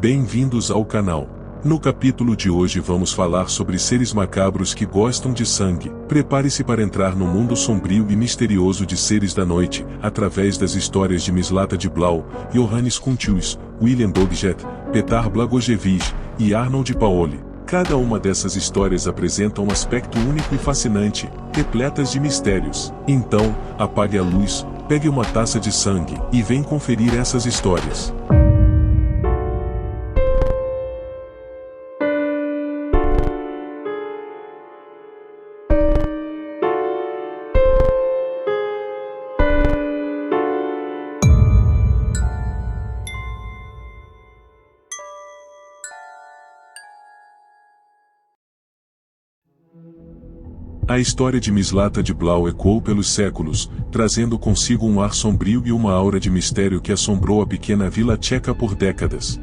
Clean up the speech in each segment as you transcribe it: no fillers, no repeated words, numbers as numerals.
Bem-vindos ao canal. No capítulo de hoje vamos falar sobre seres macabros que gostam de sangue. Prepare-se para entrar no mundo sombrio e misterioso de seres da noite, através das histórias de Mislata de Blau, Johannes Kuntius, William Dogjet, Petar Blagojevich e Arnold Paoli. Cada uma dessas histórias apresenta um aspecto único e fascinante, repletas de mistérios. Então, apague a luz, pegue uma taça de sangue e vem conferir essas histórias. A história de Mislata de Blau ecoou pelos séculos, trazendo consigo um ar sombrio e uma aura de mistério que assombrou a pequena vila tcheca por décadas.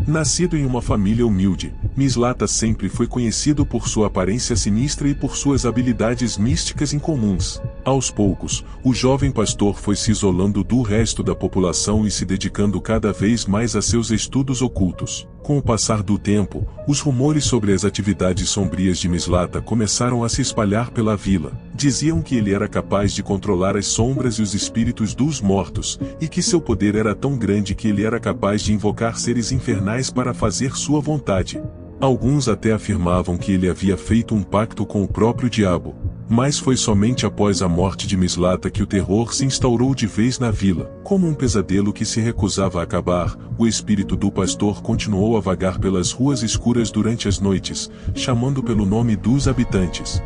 Nascido em uma família humilde, Mislata sempre foi conhecido por sua aparência sinistra e por suas habilidades místicas incomuns. Aos poucos, o jovem pastor foi se isolando do resto da população e se dedicando cada vez mais a seus estudos ocultos. Com o passar do tempo, os rumores sobre as atividades sombrias de Mislata começaram a se espalhar pela vila. Diziam que ele era capaz de controlar as sombras e os espíritos dos mortos, e que seu poder era tão grande que ele era capaz de invocar seres infernais para fazer sua vontade. Alguns até afirmavam que ele havia feito um pacto com o próprio diabo. Mas foi somente após a morte de Mislata que o terror se instaurou de vez na vila. Como um pesadelo que se recusava a acabar, o espírito do pastor continuou a vagar pelas ruas escuras durante as noites, chamando pelo nome dos habitantes.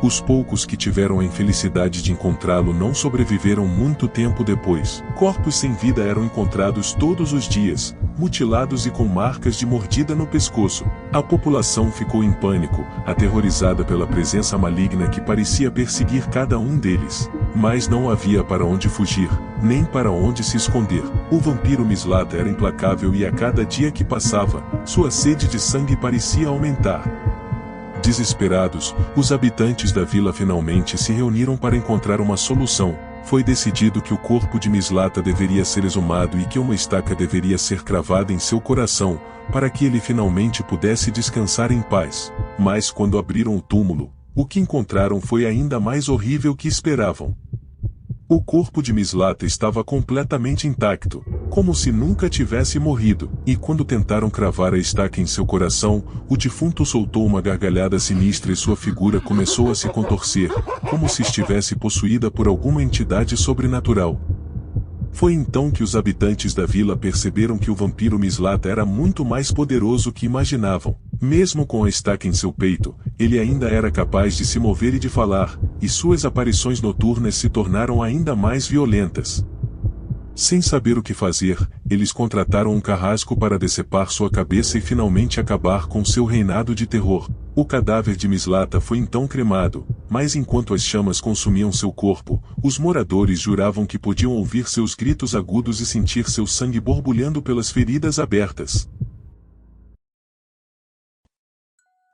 Os poucos que tiveram a infelicidade de encontrá-lo não sobreviveram muito tempo depois. Corpos sem vida eram encontrados todos os dias, mutilados e com marcas de mordida no pescoço. A população ficou em pânico, aterrorizada pela presença maligna que parecia perseguir cada um deles. Mas não havia para onde fugir, nem para onde se esconder. O vampiro Mislata era implacável e a cada dia que passava, sua sede de sangue parecia aumentar. Desesperados, os habitantes da vila finalmente se reuniram para encontrar uma solução. Foi decidido que o corpo de Mislata deveria ser exumado e que uma estaca deveria ser cravada em seu coração, para que ele finalmente pudesse descansar em paz. Mas quando abriram o túmulo, o que encontraram foi ainda mais horrível que esperavam. O corpo de Mislata estava completamente intacto, como se nunca tivesse morrido, e quando tentaram cravar a estaca em seu coração, o defunto soltou uma gargalhada sinistra e sua figura começou a se contorcer, como se estivesse possuída por alguma entidade sobrenatural. Foi então que os habitantes da vila perceberam que o vampiro Mislata era muito mais poderoso que imaginavam. Mesmo com a estaca em seu peito, ele ainda era capaz de se mover e de falar, e suas aparições noturnas se tornaram ainda mais violentas. Sem saber o que fazer, eles contrataram um carrasco para decepar sua cabeça e finalmente acabar com seu reinado de terror. O cadáver de Mislata foi então cremado, mas enquanto as chamas consumiam seu corpo, os moradores juravam que podiam ouvir seus gritos agudos e sentir seu sangue borbulhando pelas feridas abertas.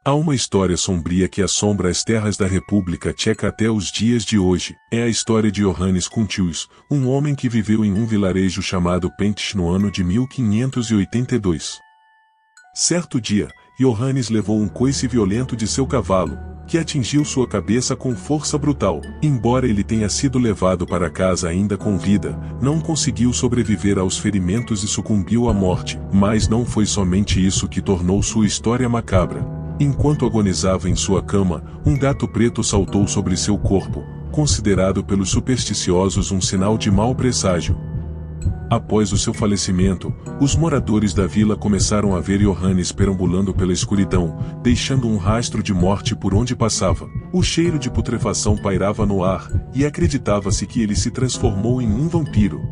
Há uma história sombria que assombra as terras da República Tcheca até os dias de hoje. É a história de Johannes Kuntius, um homem que viveu em um vilarejo chamado Pentich no ano de 1582. Certo dia, Johannes levou um coice violento de seu cavalo, que atingiu sua cabeça com força brutal. Embora ele tenha sido levado para casa ainda com vida, não conseguiu sobreviver aos ferimentos e sucumbiu à morte. Mas não foi somente isso que tornou sua história macabra. Enquanto agonizava em sua cama, um gato preto saltou sobre seu corpo, considerado pelos supersticiosos um sinal de mau presságio. Após o seu falecimento, os moradores da vila começaram a ver Johannes perambulando pela escuridão, deixando um rastro de morte por onde passava. O cheiro de putrefação pairava no ar, e acreditava-se que ele se transformou em um vampiro.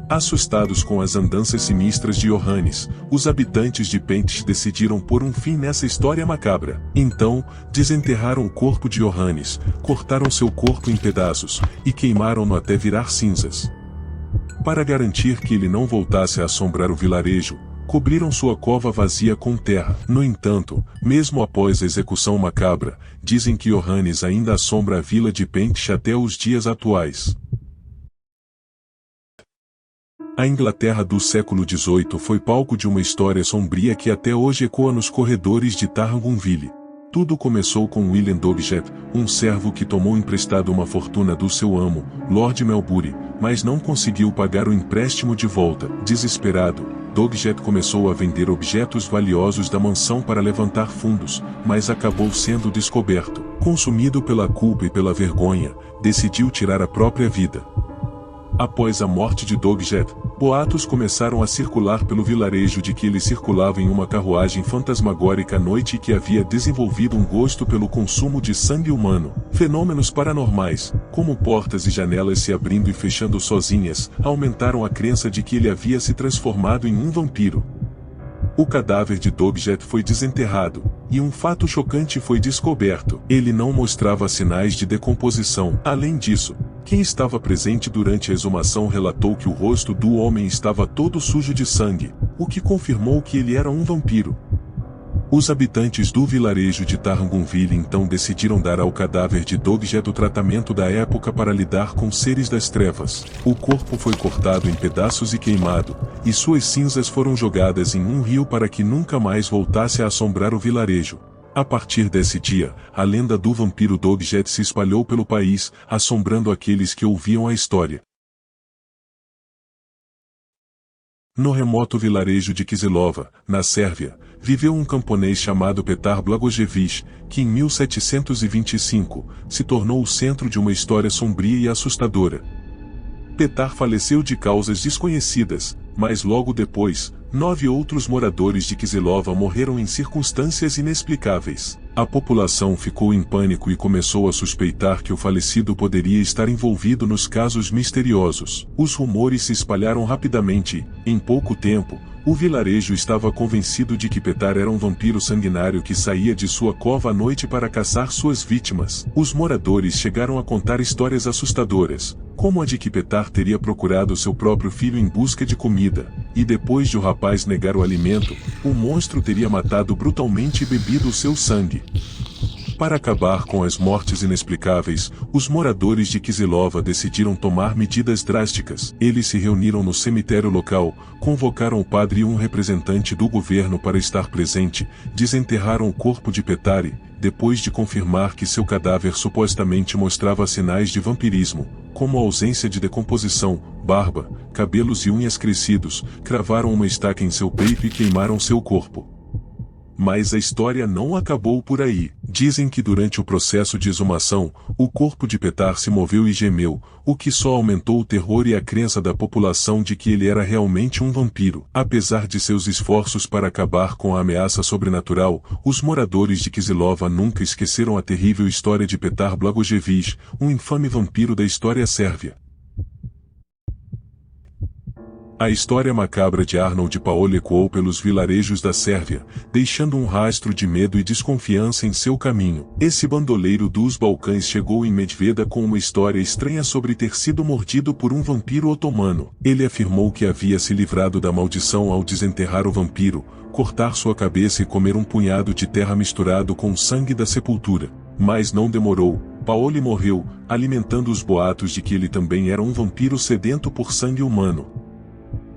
Assustados com as andanças sinistras de Johannes, os habitantes de Pentich decidiram pôr um fim nessa história macabra. Então, desenterraram o corpo de Johannes, cortaram seu corpo em pedaços, e queimaram-no até virar cinzas. Para garantir que ele não voltasse a assombrar o vilarejo, cobriram sua cova vazia com terra. No entanto, mesmo após a execução macabra, dizem que Johannes ainda assombra a vila de Pentich até os dias atuais. A Inglaterra do século XVIII foi palco de uma história sombria que até hoje ecoa nos corredores de Tarrangonville. Tudo começou com William Doggett, um servo que tomou emprestado uma fortuna do seu amo, Lord Melbury, mas não conseguiu pagar o empréstimo de volta. Desesperado, Doggett começou a vender objetos valiosos da mansão para levantar fundos, mas acabou sendo descoberto. Consumido pela culpa e pela vergonha, decidiu tirar a própria vida. Após a morte de Doggett, boatos começaram a circular pelo vilarejo de que ele circulava em uma carruagem fantasmagórica à noite e que havia desenvolvido um gosto pelo consumo de sangue humano. Fenômenos paranormais, como portas e janelas se abrindo e fechando sozinhas, aumentaram a crença de que ele havia se transformado em um vampiro. O cadáver de Doggett foi desenterrado, e um fato chocante foi descoberto. Ele não mostrava sinais de decomposição. Além disso, quem estava presente durante a exumação relatou que o rosto do homem estava todo sujo de sangue, o que confirmou que ele era um vampiro. Os habitantes do vilarejo de Tarrangonville então decidiram dar ao cadáver de Doggett o tratamento da época para lidar com seres das trevas. O corpo foi cortado em pedaços e queimado, e suas cinzas foram jogadas em um rio para que nunca mais voltasse a assombrar o vilarejo. A partir desse dia, a lenda do vampiro Doggett se espalhou pelo país, assombrando aqueles que ouviam a história. No remoto vilarejo de Kizilova, na Sérvia, viveu um camponês chamado Petar Blagojevich, que em 1725, se tornou o centro de uma história sombria e assustadora. Petar faleceu de causas desconhecidas, mas logo depois, 9 outros moradores de Kizilova morreram em circunstâncias inexplicáveis. A população ficou em pânico e começou a suspeitar que o falecido poderia estar envolvido nos casos misteriosos. Os rumores se espalharam rapidamente, e, em pouco tempo, o vilarejo estava convencido de que Petar era um vampiro sanguinário que saía de sua cova à noite para caçar suas vítimas. Os moradores chegaram a contar histórias assustadoras, como a de que Petar teria procurado seu próprio filho em busca de comida, e depois de o rapaz negar o alimento, o monstro teria matado brutalmente e bebido o seu sangue. Para acabar com as mortes inexplicáveis, os moradores de Kizilova decidiram tomar medidas drásticas. Eles se reuniram no cemitério local, convocaram o padre e um representante do governo para estar presente, desenterraram o corpo de Petar e, depois de confirmar que seu cadáver supostamente mostrava sinais de vampirismo, como ausência de decomposição, barba, cabelos e unhas crescidos, cravaram uma estaca em seu peito e queimaram seu corpo. Mas a história não acabou por aí. Dizem que durante o processo de exumação, o corpo de Petar se moveu e gemeu, o que só aumentou o terror e a crença da população de que ele era realmente um vampiro. Apesar de seus esforços para acabar com a ameaça sobrenatural, os moradores de Kizilova nunca esqueceram a terrível história de Petar Blagojevich, um infame vampiro da história sérvia. A história macabra de Arnold Paoli ecoou pelos vilarejos da Sérvia, deixando um rastro de medo e desconfiança em seu caminho. Esse bandoleiro dos Balcãs chegou em Medveda com uma história estranha sobre ter sido mordido por um vampiro otomano. Ele afirmou que havia se livrado da maldição ao desenterrar o vampiro, cortar sua cabeça e comer um punhado de terra misturado com o sangue da sepultura. Mas não demorou, Paoli morreu, alimentando os boatos de que ele também era um vampiro sedento por sangue humano.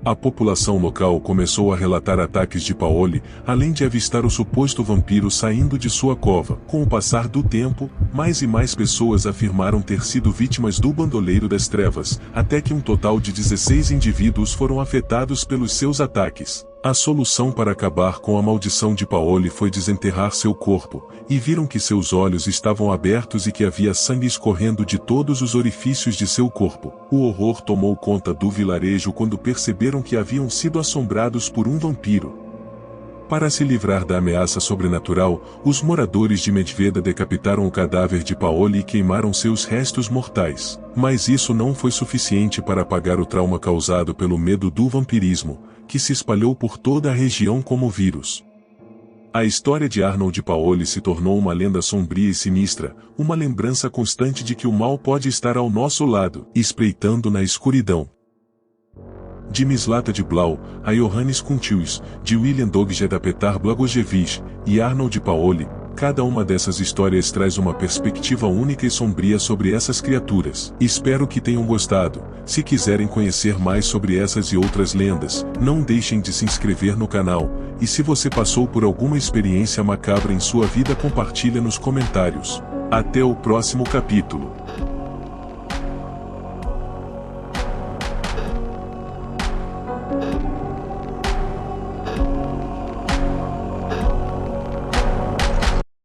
A população local começou a relatar ataques de Paoli, além de avistar o suposto vampiro saindo de sua cova. Com o passar do tempo, mais e mais pessoas afirmaram ter sido vítimas do bandoleiro das trevas, até que um total de 16 indivíduos foram afetados pelos seus ataques. A solução para acabar com a maldição de Paoli foi desenterrar seu corpo, e viram que seus olhos estavam abertos e que havia sangue escorrendo de todos os orifícios de seu corpo. O horror tomou conta do vilarejo quando perceberam que haviam sido assombrados por um vampiro. Para se livrar da ameaça sobrenatural, os moradores de Medveda decapitaram o cadáver de Paoli e queimaram seus restos mortais. Mas isso não foi suficiente para apagar o trauma causado pelo medo do vampirismo, que se espalhou por toda a região como vírus. A história de Arnold Paoli se tornou uma lenda sombria e sinistra, uma lembrança constante de que o mal pode estar ao nosso lado, espreitando na escuridão. De Mislata de Blau, a Johannes Kuntils, de William Doggett a Petar Blagojevich, e Arnold Paoli, Cada uma dessas histórias traz uma perspectiva única e sombria sobre essas criaturas. Espero que tenham gostado. Se quiserem conhecer mais sobre essas e outras lendas, não deixem de se inscrever no canal, e se você passou por alguma experiência macabra em sua vida, compartilha nos comentários. Até o próximo capítulo.